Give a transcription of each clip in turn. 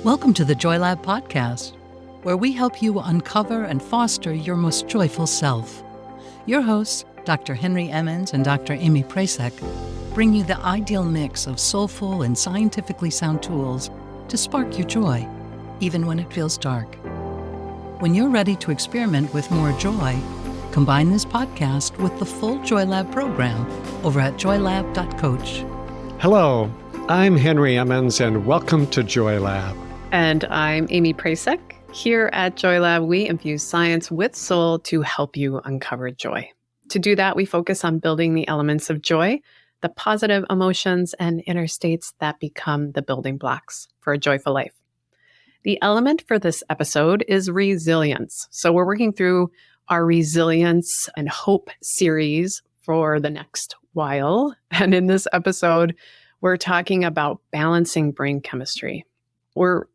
Welcome to the Joy Lab podcast, where we help you uncover and foster your most joyful self. Your hosts, Dr. Henry Emmons and Dr. Amy Prasek, bring you the ideal mix of soulful and scientifically sound tools to spark your joy, even when it feels dark. When you're ready to experiment with more joy, combine this podcast with the full Joy Lab program over at joylab.coach. Hello, I'm Henry Emmons, and welcome to Joy Lab. And I'm Amy Prasek. Here at Joy Lab, we infuse science with soul to help you uncover joy. To do that, we focus on building the elements of joy, the positive emotions and inner states that become the building blocks for a joyful life. The element for this episode is resilience. So we're working through our resilience and hope series for the next while. And in this episode, we're talking about balancing brain chemistry. We're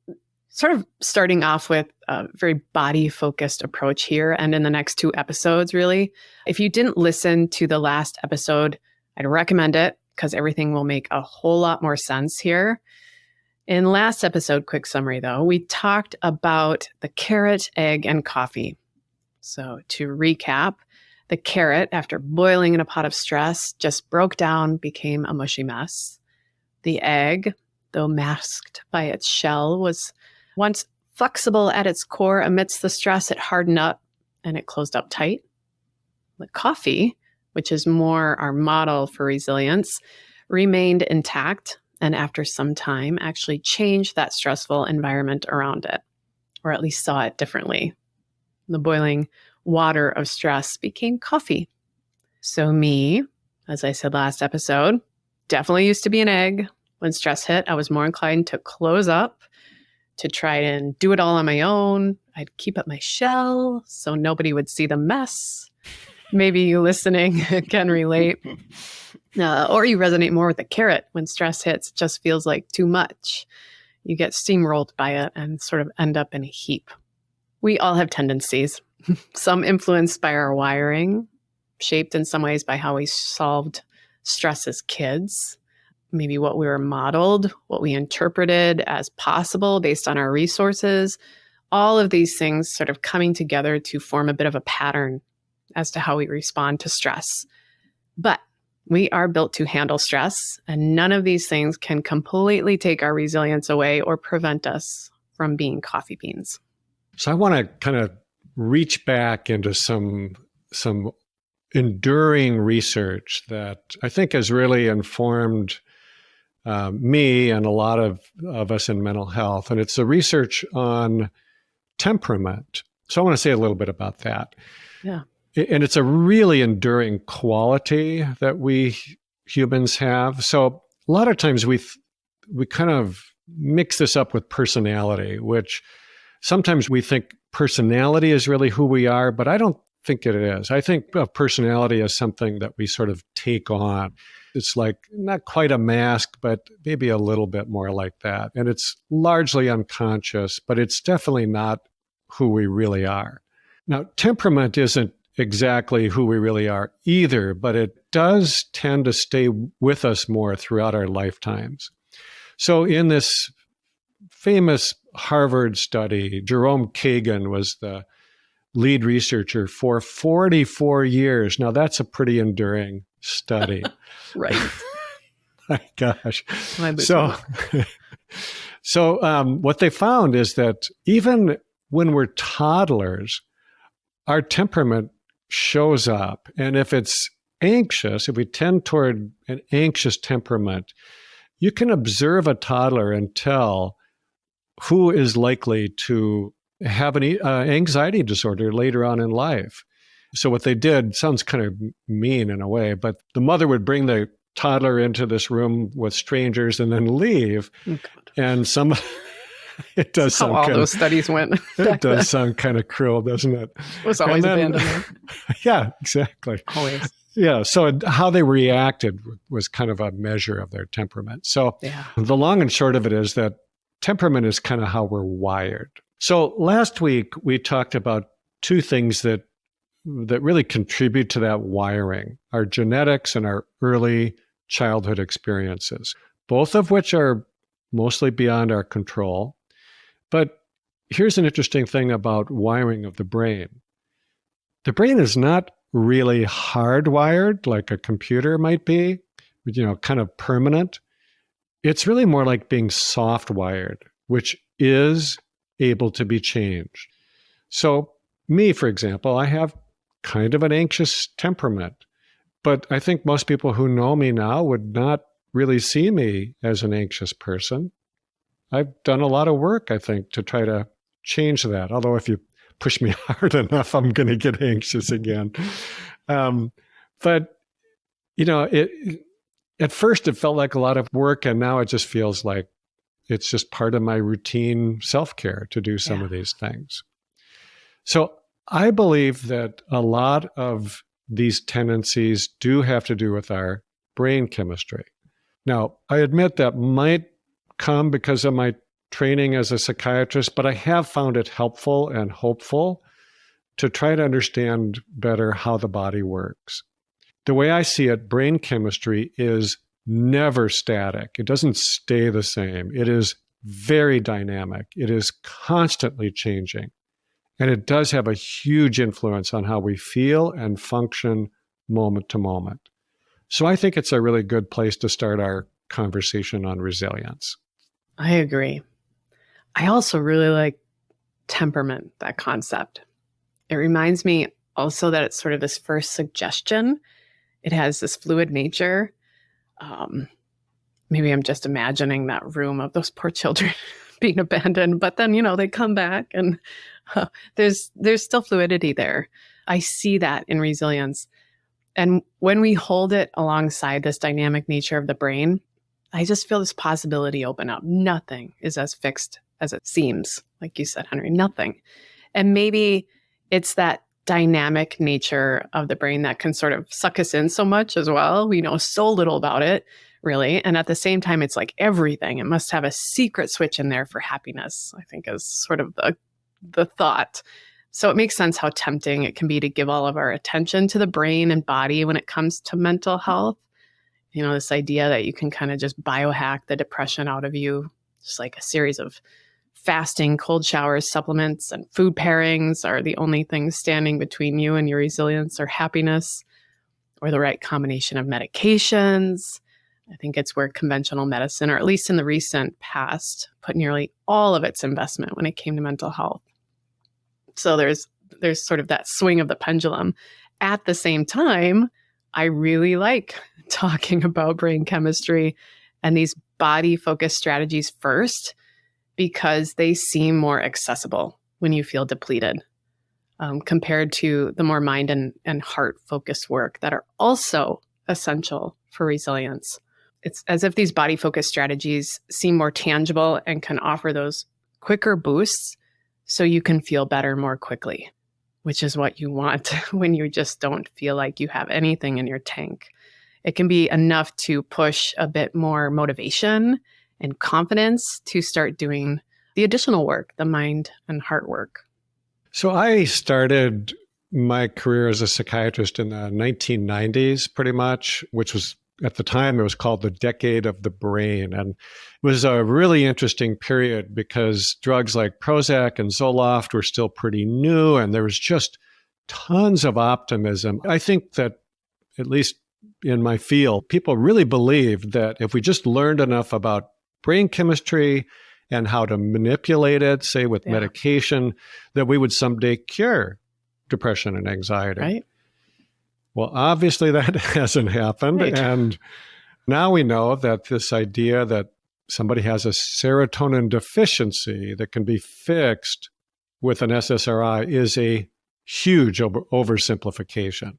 sort of starting off with a very body-focused approach here. And in the next two episodes, really, if you didn't listen to the last episode, I'd recommend it because everything will make a whole lot more sense here. In last episode, quick summary though, we talked about the carrot, egg, and coffee. So to recap, the carrot, after boiling in a pot of stress, just broke down, became a mushy mess. The egg, though masked by its shell, was once flexible at its core. Amidst the stress, it hardened up and it closed up tight. The coffee, which is more our model for resilience, remained intact and after some time actually changed that stressful environment around it, or at least saw it differently. The boiling water of stress became coffee. So me, as I said last episode, definitely used to be an egg. When stress hit, I was more inclined to close up, to try and do it all on my own. I'd keep up my shell so nobody would see the mess. Maybe you listening can relate. Or you resonate more with the carrot. When stress hits, it just feels like too much. You get steamrolled by it and sort of end up in a heap. We all have tendencies, some influenced by our wiring, shaped in some ways by how we solved stress as kids. Maybe what we were modeled, what we interpreted as possible based on our resources, all of these things sort of coming together to form a bit of a pattern as to how we respond to stress. But we are built to handle stress, and none of these things can completely take our resilience away or prevent us from being coffee beans. So I want to kind of reach back into some enduring research that I think has really informed me and a lot of us in mental health. And it's the research on temperament. So I want to say a little bit about that. Yeah. And it's a really enduring quality that we humans have. So a lot of times we kind of mix this up with personality, which sometimes we think personality is really who we are, but I don't think it is. I think of personality as something that we sort of take on. It's like not quite a mask, but maybe a little bit more like that. And it's largely unconscious, but it's definitely not who we really are. Now, temperament isn't exactly who we really are either, but it does tend to stay with us more throughout our lifetimes. So in this famous Harvard study, Jerome Kagan was the lead researcher for 44 years. Now, that's a pretty enduring study. Right. My gosh. So what they found is that even when we're toddlers, our temperament shows up. And if it's anxious, if we tend toward an anxious temperament, you can observe a toddler and tell who is likely to have an anxiety disorder later on in life. So what they did sounds kind of mean in a way, but the mother would bring the toddler into this room with strangers and then leave. Oh, and it does sound how all those studies went. It does sound kind of cruel, doesn't it? It was always abandonment. Yeah, exactly. Always. Yeah. So how they reacted was kind of a measure of their temperament. So The long and short of it is that temperament is kind of how we're wired. So last week we talked about two things that really contribute to that wiring, our genetics and our early childhood experiences, both of which are mostly beyond our control. But here's an interesting thing about wiring of the brain. The brain is not really hardwired like a computer might be, kind of permanent. It's really more like being soft wired, which is able to be changed. So me, for example, I have kind of an anxious temperament, but I think most people who know me now would not really see me as an anxious person. I've done a lot of work, I think, to try to change that. Although if you push me hard enough, I'm going to get anxious again. But, at first it felt like a lot of work, and now it just feels like it's just part of my routine self-care to do some of these things. So I believe that a lot of these tendencies do have to do with our brain chemistry. Now, I admit that might come because of my training as a psychiatrist, but I have found it helpful and hopeful to try to understand better how the body works. The way I see it, brain chemistry is never static. It doesn't stay the same. It is very dynamic. It is constantly changing. And it does have a huge influence on how we feel and function moment to moment. So I think it's a really good place to start our conversation on resilience. I agree. I also really like temperament, that concept. It reminds me also that it's sort of this first suggestion. It has this fluid nature. Maybe I'm just imagining that room of those poor children being abandoned, but then, they come back and there's still fluidity there. I see that in resilience. And when we hold it alongside this dynamic nature of the brain, I just feel this possibility open up. Nothing is as fixed as it seems, like you said, Henry, nothing. And maybe it's that dynamic nature of the brain that can sort of suck us in so much as well. We know so little about it, really. And at the same time, it's like everything. It must have a secret switch in there for happiness, I think is sort of the thought. So it makes sense how tempting it can be to give all of our attention to the brain and body when it comes to mental health. This idea that you can kind of just biohack the depression out of you, just like a series of fasting, cold showers, supplements, and food pairings are the only things standing between you and your resilience or happiness, or the right combination of medications. I think it's where conventional medicine, or at least in the recent past, put nearly all of its investment when it came to mental health. So there's sort of that swing of the pendulum. At the same time, I really like talking about brain chemistry and these body-focused strategies first, because they seem more accessible when you feel depleted compared to the more mind and heart-focused work that are also essential for resilience. It's as if these body-focused strategies seem more tangible and can offer those quicker boosts so you can feel better more quickly, which is what you want when you just don't feel like you have anything in your tank. It can be enough to push a bit more motivation and confidence to start doing the additional work, the mind and heart work. So I started my career as a psychiatrist in the 1990s, pretty much, which was, at the time, it was called the decade of the brain. And it was a really interesting period because drugs like Prozac and Zoloft were still pretty new, and there was just tons of optimism. I think that, at least in my field, people really believed that if we just learned enough about brain chemistry and how to manipulate it, say with medication, that we would someday cure depression and anxiety. Right. Well, obviously that hasn't happened. Right. And now we know that this idea that somebody has a serotonin deficiency that can be fixed with an SSRI is a huge oversimplification.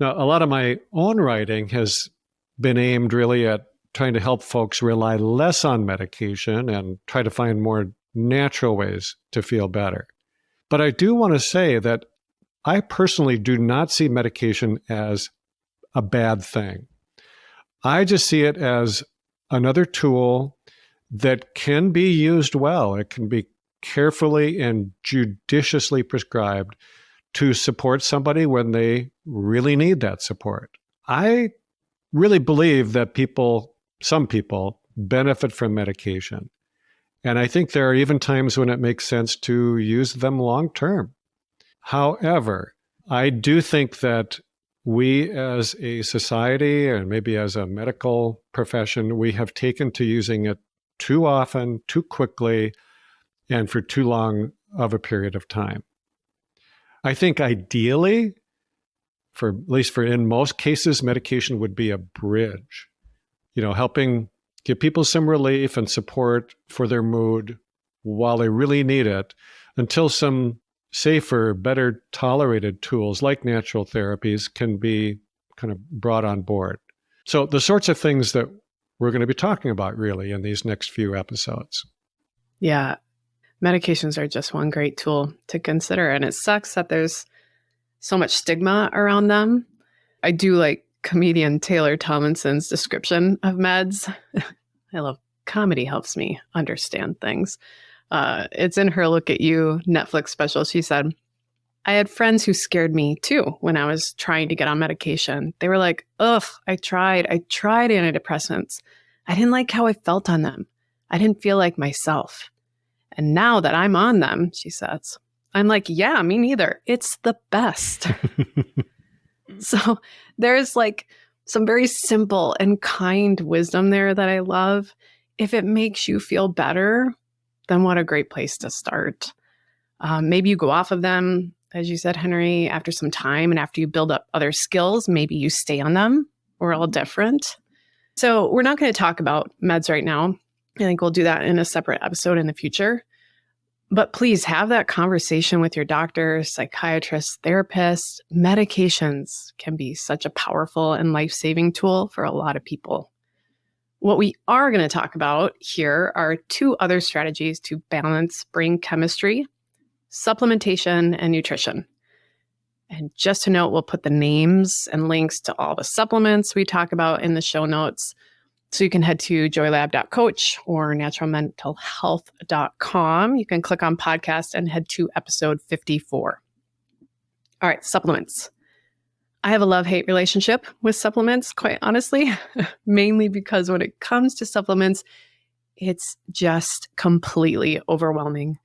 Now, a lot of my own writing has been aimed really at trying to help folks rely less on medication and try to find more natural ways to feel better. But I do want to say that I personally do not see medication as a bad thing. I just see it as another tool that can be used well. It can be carefully and judiciously prescribed to support somebody when they really need that support. I really believe that some people benefit from medication. And I think there are even times when it makes sense to use them long term. However, I do think that we as a society and maybe as a medical profession, we have taken to using it too often, too quickly, and for too long of a period of time. I think ideally, at least for in most cases, medication would be a bridge, helping give people some relief and support for their mood while they really need it until some safer, better tolerated tools like natural therapies can be kind of brought on board. So the sorts of things that we're going to be talking about really in these next few episodes. Yeah. Medications are just one great tool to consider. And it sucks that there's so much stigma around them. I do like comedian Taylor Tomlinson's description of meds. I love comedy, helps me understand things. It's in her Look at You Netflix special. She said, I had friends who scared me too when I was trying to get on medication. They were like, ugh, I tried antidepressants. I didn't like how I felt on them. I didn't feel like myself. And now that I'm on them, she says, I'm like, yeah, me neither. It's the best. So there's like some very simple and kind wisdom there that I love. If it makes you feel better, then what a great place to start. Maybe you go off of them, as you said, Henry, after some time, and after you build up other skills, maybe you stay on them. We're all different. So we're not going to talk about meds right now. I think we'll do that in a separate episode in the future. But please have that conversation with your doctor, psychiatrist, therapist. Medications can be such a powerful and life-saving tool for a lot of people. What we are going to talk about here are two other strategies to balance brain chemistry: supplementation and nutrition. And just to note, we'll put the names and links to all the supplements we talk about in the show notes. So you can head to joylab.coach or naturalmentalhealth.com. You can click on podcast and head to episode 54. All right, supplements. I have a love-hate relationship with supplements, quite honestly, mainly because when it comes to supplements, it's just completely overwhelming.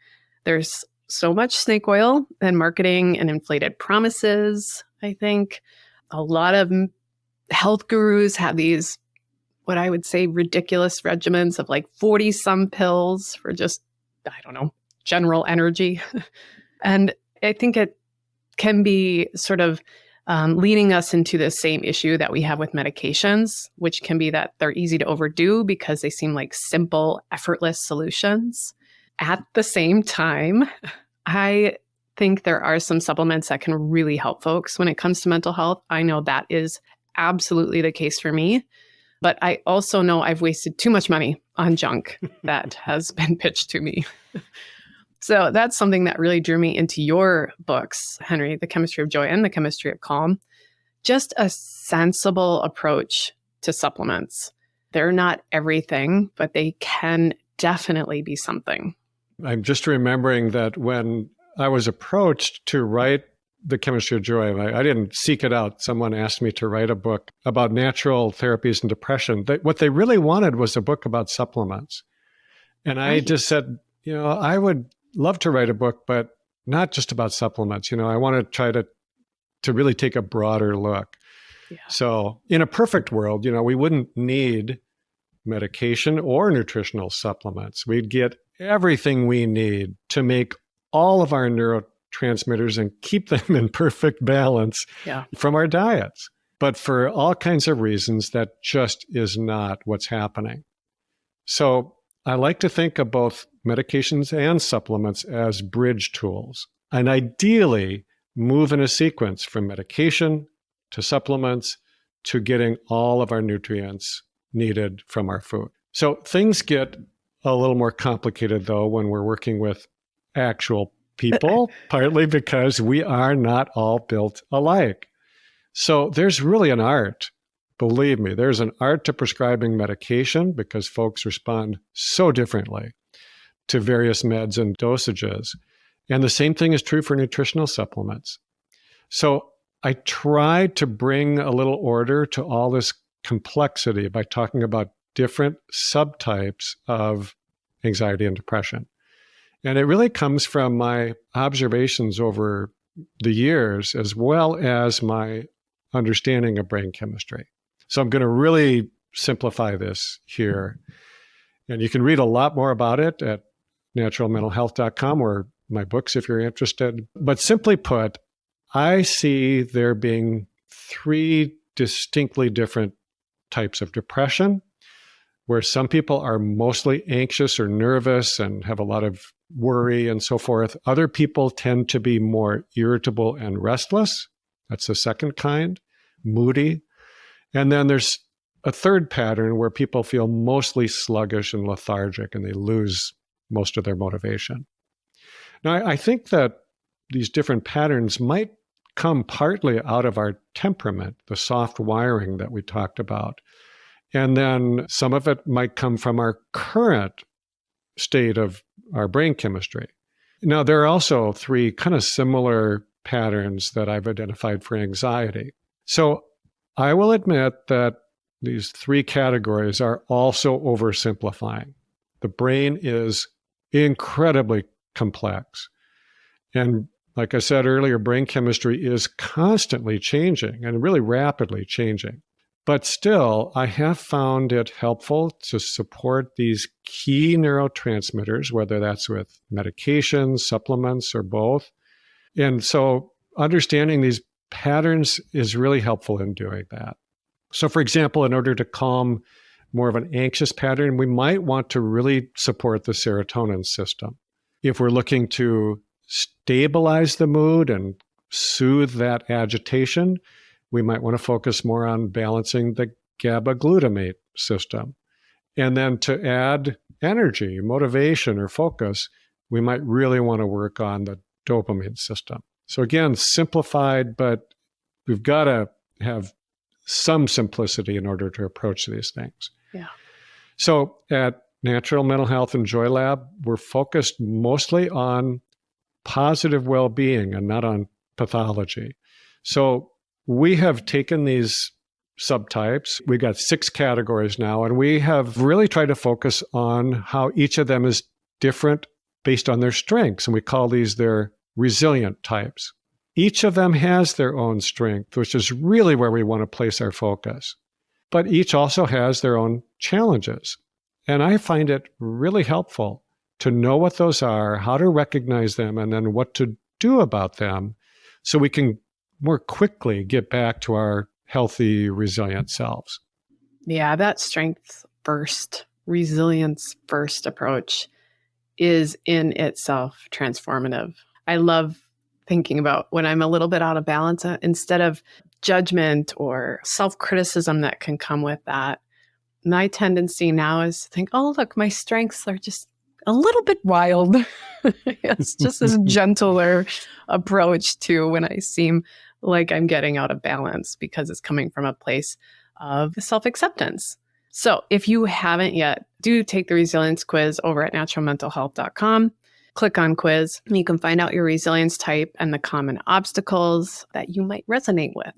There's so much snake oil and marketing and inflated promises, I think. A lot of health gurus have these, what I would say, ridiculous regimens of like 40 some pills for just, I don't know, general energy. And I think it can be sort of leading us into the same issue that we have with medications, which can be that they're easy to overdo because they seem like simple, effortless solutions. At the same time, I think there are some supplements that can really help folks when it comes to mental health. I know that is absolutely the case for me. But I also know I've wasted too much money on junk that has been pitched to me. So that's something that really drew me into your books, Henry, The Chemistry of Joy and The Chemistry of Calm. Just a sensible approach to supplements. They're not everything, but they can definitely be something. I'm just remembering that when I was approached to write The Chemistry of Joy, I didn't seek it out. Someone asked me to write a book about natural therapies and depression. What they really wanted was a book about supplements. And I just said, I would love to write a book, but not just about supplements. I want to try to really take a broader look. Yeah. So in a perfect world, we wouldn't need medication or nutritional supplements. We'd get everything we need to make all of our neurotransmitters and keep them in perfect balance from our diets. But for all kinds of reasons, that just is not what's happening. So I like to think of both medications and supplements as bridge tools, and ideally move in a sequence from medication to supplements to getting all of our nutrients needed from our food. So things get a little more complicated, though, when we're working with actual people, partly because we are not all built alike. So there's really an art. Believe me, there's an art to prescribing medication because folks respond so differently to various meds and dosages. And the same thing is true for nutritional supplements. So I tried to bring a little order to all this complexity by talking about different subtypes of anxiety and depression. And it really comes from my observations over the years, as well as my understanding of brain chemistry. So I'm going to really simplify this here. And you can read a lot more about it at naturalmentalhealth.com or my books if you're interested. But simply put, I see there being 3 distinctly different types of depression, where some people are mostly anxious or nervous and have a lot of worry and so forth. Other people tend to be more irritable and restless. That's the second kind, moody. And then there's a third pattern where people feel mostly sluggish and lethargic and they lose most of their motivation. Now, I think that these different patterns might come partly out of our temperament, the soft wiring that we talked about. And then some of it might come from our current state of our brain chemistry. Now, there are also 3 kind of similar patterns that I've identified for anxiety. So I will admit that these 3 categories are also oversimplifying. The brain is incredibly complex. And like I said earlier, brain chemistry is constantly changing and really rapidly changing. But still, I have found it helpful to support these key neurotransmitters, whether that's with medications, supplements, or both. And so understanding these patterns is really helpful in doing that. So for example, in order to calm more of an anxious pattern, we might want to really support the serotonin system. If we're looking to stabilize the mood and soothe that agitation, we might want to focus more on balancing the GABA glutamate system. And then to add energy, motivation, or focus, we might really want to work on the dopamine system. So again, simplified, but we've got to have some simplicity in order to approach these things. Yeah. So at Natural Mental Health and Joy Lab, we're focused mostly on positive well-being and not on pathology. So we have taken these subtypes. We've got 6 categories now, and we have really tried to focus on how each of them is different based on their strengths. And we call these their resilient types. Each of them has their own strength, which is really where we want to place our focus. But each also has their own challenges. And I find it really helpful to know what those are, how to recognize them, and then what to do about them so we can more quickly get back to our healthy, resilient selves. Yeah, that strength first, resilience first approach is in itself transformative. I love thinking about when I'm a little bit out of balance, instead of judgment or self-criticism that can come with that, my tendency now is to think, oh, look, my strengths are just a little bit wild. It's just this gentler approach to when I seem like I'm getting out of balance, because it's coming from a place of self-acceptance. So if you haven't yet, do take the resilience quiz over at naturalmentalhealth.com. Click on quiz, and you can find out your resilience type and the common obstacles that you might resonate with.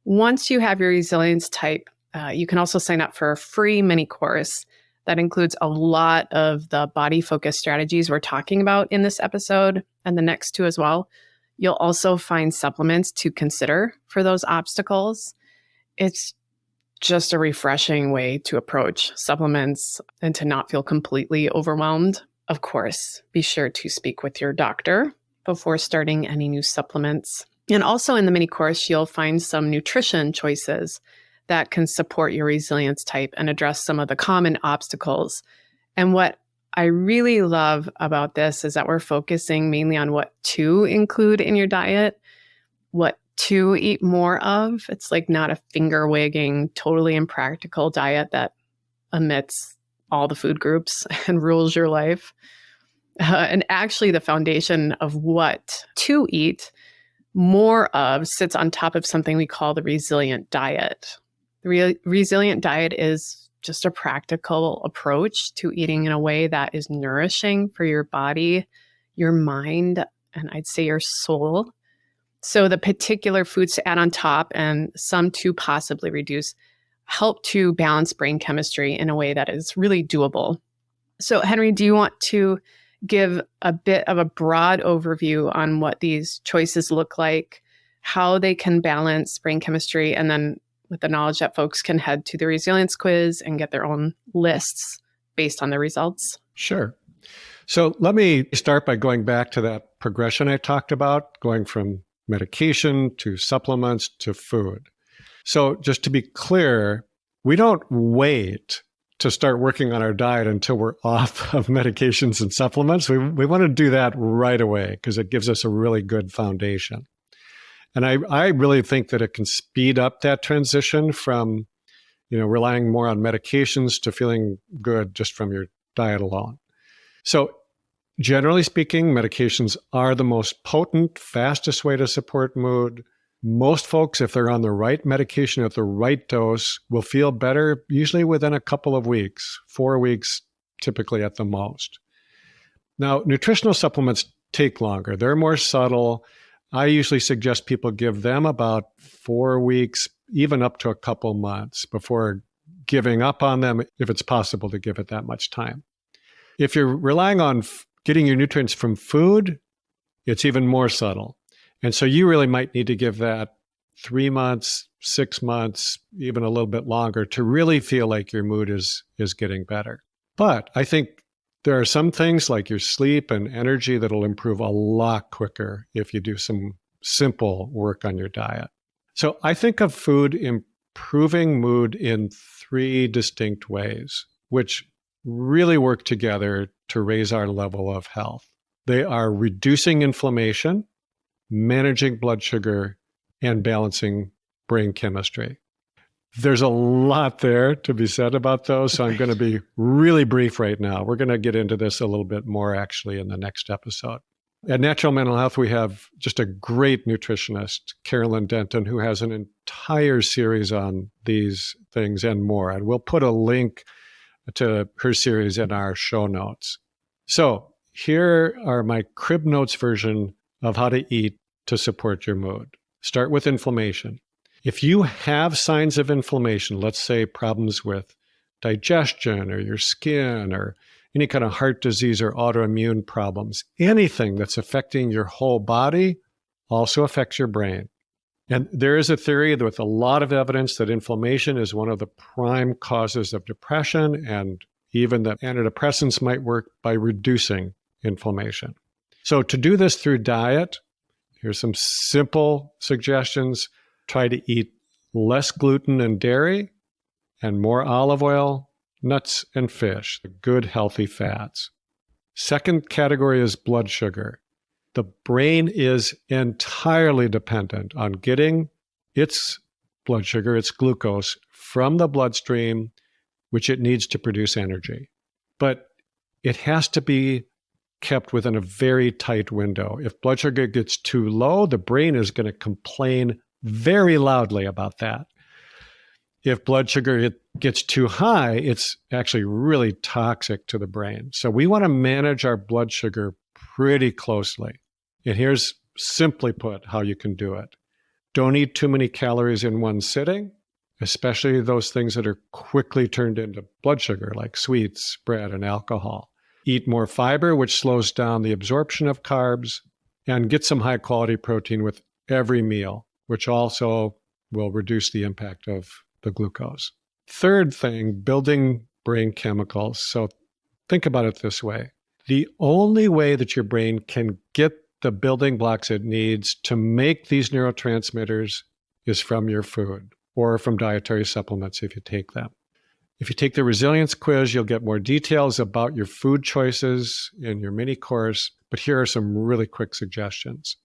Once you have your resilience type, you can also sign up for a free mini course that includes a lot of the body-focused strategies we're talking about in this episode and the next 2 as well. You'll also find supplements to consider for those obstacles. It's just a refreshing way to approach supplements and to not feel completely overwhelmed. Of course, be sure to speak with your doctor before starting any new supplements. And also in the mini course, you'll find some nutrition choices that can support your resilience type and address some of the common obstacles. And what I really love about this is that we're focusing mainly on what to include in your diet, what to eat more of. It's like not a finger-wagging, totally impractical diet that omits all the food groups and rules your life. And actually the foundation of what to eat more of sits on top of something we call the resilient diet. The resilient diet is just a practical approach to eating in a way that is nourishing for your body, your mind, and I'd say your soul. So the particular foods to add on top and some to possibly reduce help to balance brain chemistry in a way that is really doable. So, Henry, do you want to give a bit of a broad overview on what these choices look like, how they can balance brain chemistry, and then with the knowledge that folks can head to the resilience quiz and get their own lists based on the results? Sure. So let me start by going back to that progression I talked about, going from medication to supplements to food. So just to be clear, we don't wait to start working on our diet until we're off of medications and supplements. We want to do that right away because it gives us a really good foundation. And I really think that it can speed up that transition from, relying more on medications to feeling good just from your diet alone. So generally speaking, medications are the most potent, fastest way to support mood. Most folks, if they're on the right medication at the right dose, will feel better usually within a couple of weeks, 4 weeks typically at the most. Now, nutritional supplements take longer. They're more subtle. I usually suggest people give them about 4 weeks, even up to a couple months before giving up on them, if it's possible to give it that much time. If you're relying on getting your nutrients from food, it's even more subtle. And so you really might need to give that 3 months, 6 months, even a little bit longer to really feel like your mood is getting better. But I think there are some things like your sleep and energy that'll improve a lot quicker if you do some simple work on your diet. So I think of food improving mood in 3 distinct ways, which really work together to raise our level of health. They are reducing inflammation, managing blood sugar, and balancing brain chemistry. There's a lot there to be said about those, so I'm going to be really brief right now. We're going to get into this a little bit more actually in the next episode. At Natural Mental Health, we have just a great nutritionist, Carolyn Denton, who has an entire series on these things and more. And we'll put a link to her series in our show notes. So here are my crib notes version of how to eat to support your mood. Start with inflammation. If you have signs of inflammation, let's say problems with digestion or your skin or any kind of heart disease or autoimmune problems, anything that's affecting your whole body also affects your brain. And there is a theory with a lot of evidence that inflammation is one of the prime causes of depression, and even that antidepressants might work by reducing inflammation. So to do this through diet, here's some simple suggestions. Try to eat less gluten and dairy and more olive oil, nuts, and fish, the good healthy fats. Second category is blood sugar. The brain is entirely dependent on getting its blood sugar, its glucose, from the bloodstream, which it needs to produce energy. But it has to be kept within a very tight window. If blood sugar gets too low, the brain is going to complain very loudly about that. If blood sugar gets too high, it's actually really toxic to the brain. So we want to manage our blood sugar pretty closely. And here's simply put how you can do it. Don't eat too many calories in one sitting, especially those things that are quickly turned into blood sugar, like sweets, bread, and alcohol. Eat more fiber, which slows down the absorption of carbs, and get some high-quality protein with every meal, which also will reduce the impact of the glucose. Third thing, building brain chemicals. So think about it this way. The only way that your brain can get the building blocks it needs to make these neurotransmitters is from your food or from dietary supplements if you take them. If you take the resilience quiz, you'll get more details about your food choices in your mini course, but here are some really quick suggestions.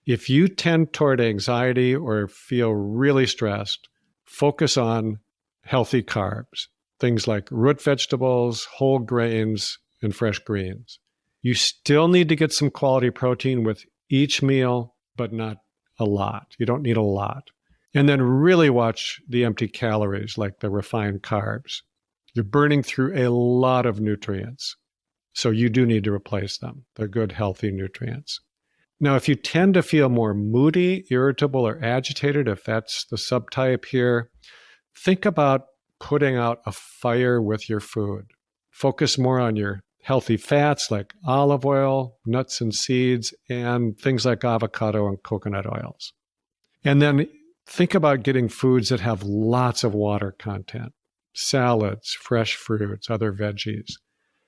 If you tend toward anxiety or feel really stressed, focus on healthy carbs, things like root vegetables, whole grains, and fresh greens. You still need to get some quality protein with each meal, but not a lot. You don't need a lot. And then really watch the empty calories, like the refined carbs. You're burning through a lot of nutrients, so you do need to replace them. They're good, healthy nutrients. Now, if you tend to feel more moody, irritable, or agitated, if that's the subtype here, think about putting out a fire with your food. focus more on your healthy fats like olive oil, nuts and seeds, and things like avocado and coconut oils. And then think about getting foods that have lots of water content, salads, fresh fruits, other veggies.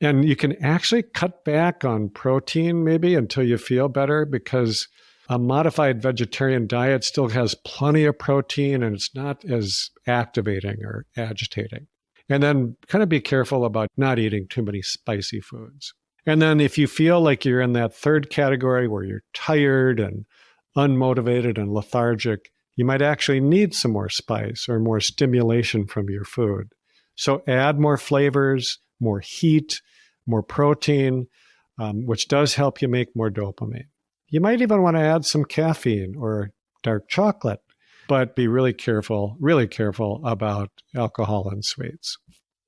And you can actually cut back on protein maybe until you feel better, because a modified vegetarian diet still has plenty of protein and it's not as activating or agitating. And then kind of be careful about not eating too many spicy foods. And then if you feel like you're in that third category where you're tired and unmotivated and lethargic, you might actually need some more spice or more stimulation from your food. So add more flavors, more heat, more protein, which does help you make more dopamine. You might even want to add some caffeine or dark chocolate, but be really careful about alcohol and sweets.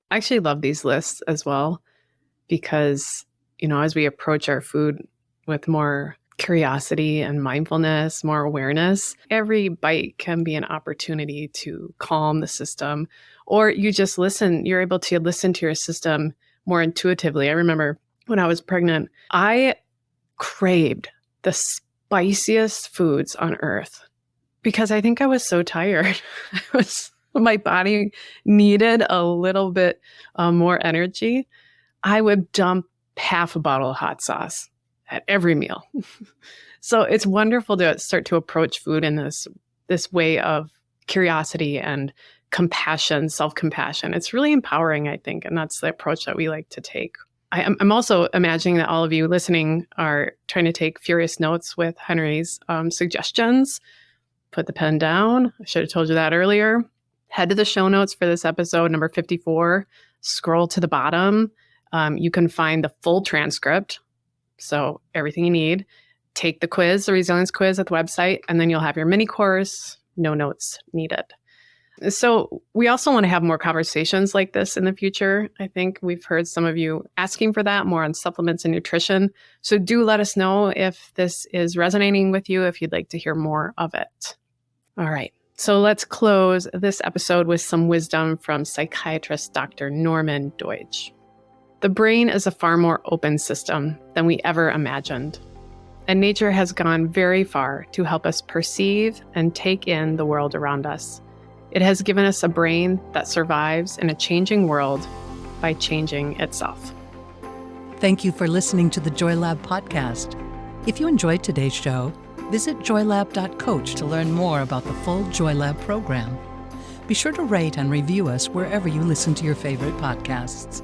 I actually love these lists as well because, as we approach our food with more curiosity and mindfulness, more awareness, every bite can be an opportunity to calm the system, or you just listen. You're able to listen to your system more intuitively. I remember when I was pregnant, I craved the spiciest foods on earth because I think I was so tired. My body needed a little bit more energy. I would dump half a bottle of hot sauce at every meal. So it's wonderful to start to approach food in this way of curiosity and compassion, self-compassion. It's really empowering, I think, and that's the approach that we like to take. I'm also imagining that all of you listening are trying to take furious notes with Henry's suggestions. Put the pen down. I should have told you that earlier. Head to the show notes for this episode, number 54. Scroll to the bottom. You can find the full transcript. So everything you need. Take the quiz, the resilience quiz at the website, and then you'll have your mini course. No notes needed. So we also want to have more conversations like this in the future. I think we've heard some of you asking for that, more on supplements and nutrition. So do let us know if this is resonating with you, if you'd like to hear more of it. All right. So let's close this episode with some wisdom from psychiatrist Dr. Norman Deutsch. The brain is a far more open system than we ever imagined. And nature has gone very far to help us perceive and take in the world around us. It has given us a brain that survives in a changing world by changing itself. Thank you for listening to the Joy Lab podcast. If you enjoyed today's show, visit joylab.coach to learn more about the full Joy Lab program. Be sure to rate and review us wherever you listen to your favorite podcasts.